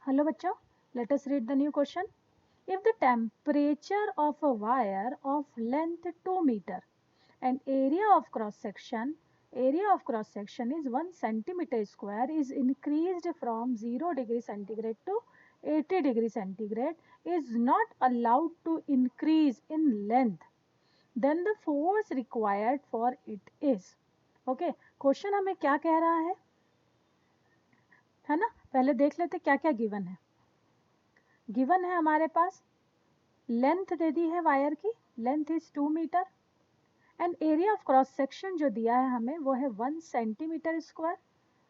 Hello bachcho, let us read the new question. If the temperature of a wire of length 2 meter and area of cross section is 1 centimeter square is increased from 0 degree centigrade to 80 degree centigrade is not allowed to increase in length, then the force required for it is. Okay, question हमें क्या कह रहा है ना? पहले देख लेते क्या क्या गिवन है. गिवन है हमारे पास लेंथ दे दी है वायर की, length is 2 metre and area of cross section जो दिया है हमें वो है 1 सेंटीमीटर स्क्वायर.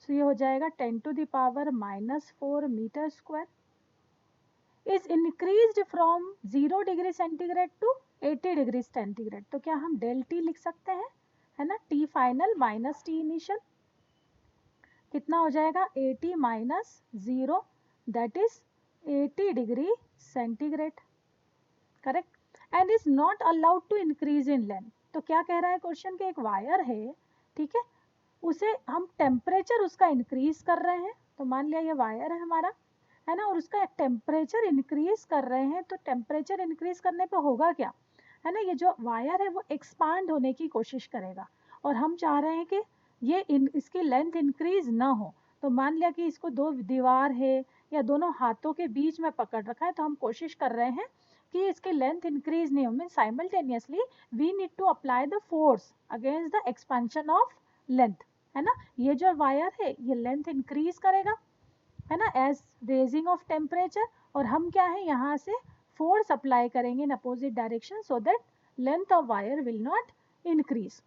सो ये हो जाएगा 10 to the power -4 metre square is increased from 0 degree centigrade to 80 degree centigrade. तो क्या हम डेल टी लिख सकते हैं, है ना? T final minus T initial कितना हो जाएगा 80 minus 0 that is 80 degree centigrade. Correct. And is not allowed to increase in length. तो क्या कह रहा है क्वेश्चन के एक वायर है, ठीक है, उसे हम टेम्परेचर उसका इंक्रीज कर रहे हैं. तो मान लिया ये वायर है हमारा, है ना, और उसका टेम्परेचर इंक्रीज कर रहे हैं. तो टेम्परेचर इंक्रीज करने पे होगा क्या, है ना, ये जो वायर है वो एक्सपांड होने की कोशिश करेगा और हम चाह रहे हैं कि ये इसकी लेंथ इंक्रीज ना हो. तो मान लिया कि इसको दो दीवार है या दोनों हाथों के बीच में पकड़ रखा है, तो हम कोशिश कर रहे हैं कि इसकी लेंथ इंक्रीज नहीं हो. Mean simultaneously we need to apply the force against the expansion of length, है ना. ये जो वायर है ये लेंथ इंक्रीज करेगा, है ना, एज रेजिंग ऑफ टेम्परेचर, और हम क्या है यहाँ से फोर्स अप्लाई करेंगे in opposite direction so that length of wire will not increase.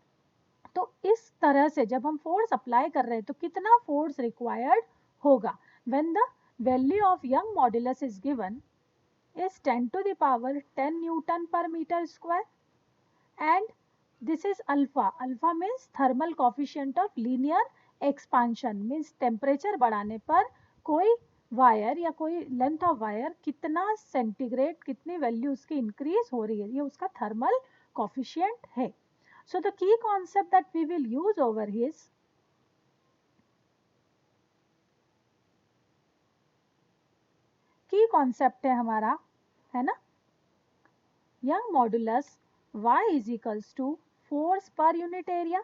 तो इस तरह से जब हम फोर्स अप्लाई कर रहे हैं तो कितना फोर्स रिक्वायर्ड होगा. When the value of young modulus is given is 10 to the power 10 Newton per meter square and this is alpha. Alpha means thermal coefficient of linear expansion means temperature बढ़ाने पर कोई wire या कोई length of wire कितना centigrade कितनी value उसकी increase हो रही है, ये उसका थर्मल कोफिशिएंट है. So the key concept that we will use over his key concept है हमारा, है ना, young modulus y is equals to force per unit area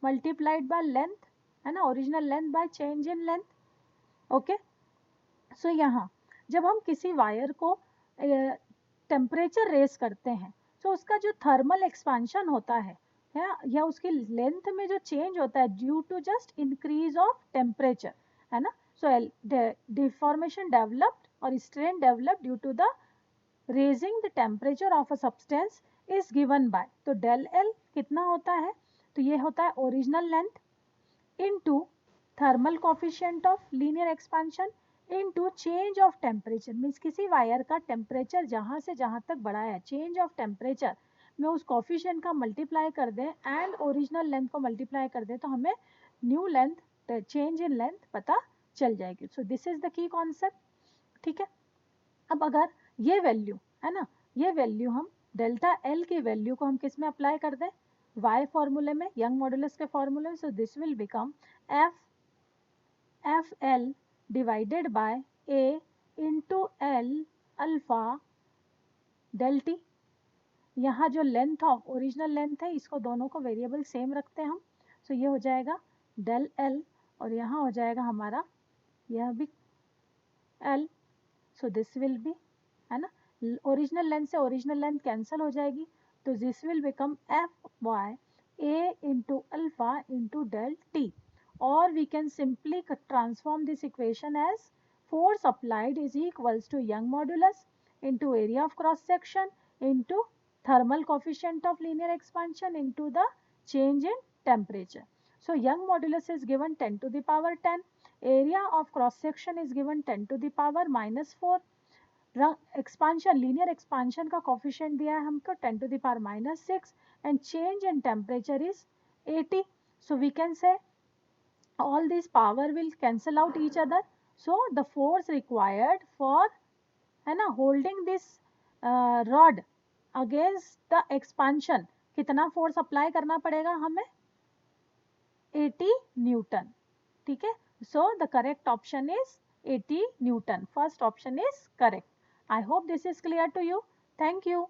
multiplied by length, है ना, original length by change in length. Okay. So यहाँ जब हम किसी वायर को टेम्परेचर रेस करते हैं तो उसका जो थर्मल एक्सपेंशन होता है या उसकी लेंथ में जो चेंज होता है due to just increase of temperature, है ना. सो डिफॉर्मेशन डेवलप्ड और strain developed due to the raising the temperature of a substance is given by. तो del L कितना होता है, तो ये होता है original length into thermal coefficient of linear expansion into change of temperature. Means किसी वायर का टेम्परेचर जहाँ से जहाँ तक बढ़ा है चेंज ऑफ टेम्परेचर में उस कोफिशिएंट का मल्टीप्लाई कर दें एंड ओरिजिनल लेंथ को मल्टीप्लाई कर दें तो हमें new length change in length पता चल जाएगी. So this is the key concept. ठीक है. अब अगर ये वैल्यू है ना, ये वैल्यू हम डेल्टा एल की वैल्यू को हम किस में अप्लाई कर दें, y फॉर्मूले में, यंग मॉड्यूलस के फॉर्मूले में. So this will become F L divided by A into L alpha del T. यहाँ जो लेंथ ऑफ ओरिजिनल लेंथ है इसको दोनों को वेरिएबल सेम रखते हैं हम. सो ये हो जाएगा डेल एल और यहाँ हो जाएगा हमारा यह भी L. So this will be, है ना, ओरिजिनल लेंथ से ओरिजिनल लेंथ कैंसिल हो जाएगी तो this will become F Y A into alpha into del T. और we can simply transform this equation as force applied is equals to young modulus into area of cross section into thermal coefficient of linear expansion into the change in temperature. So young modulus is given 10 to the power 10, area of cross section is given 10 to the power -4, expansion linear expansion का coefficient दिया है हमको 10 to the power -6 and change in temperature is 80. So we can say all these power will cancel out each other. So the force required for, है ना, holding this rod against the expansion कितना force apply करना पड़ेगा हमें 80 Newton. ठीक है. So the correct option is 80 Newton. First option is correct. I hope this is clear to you. Thank you.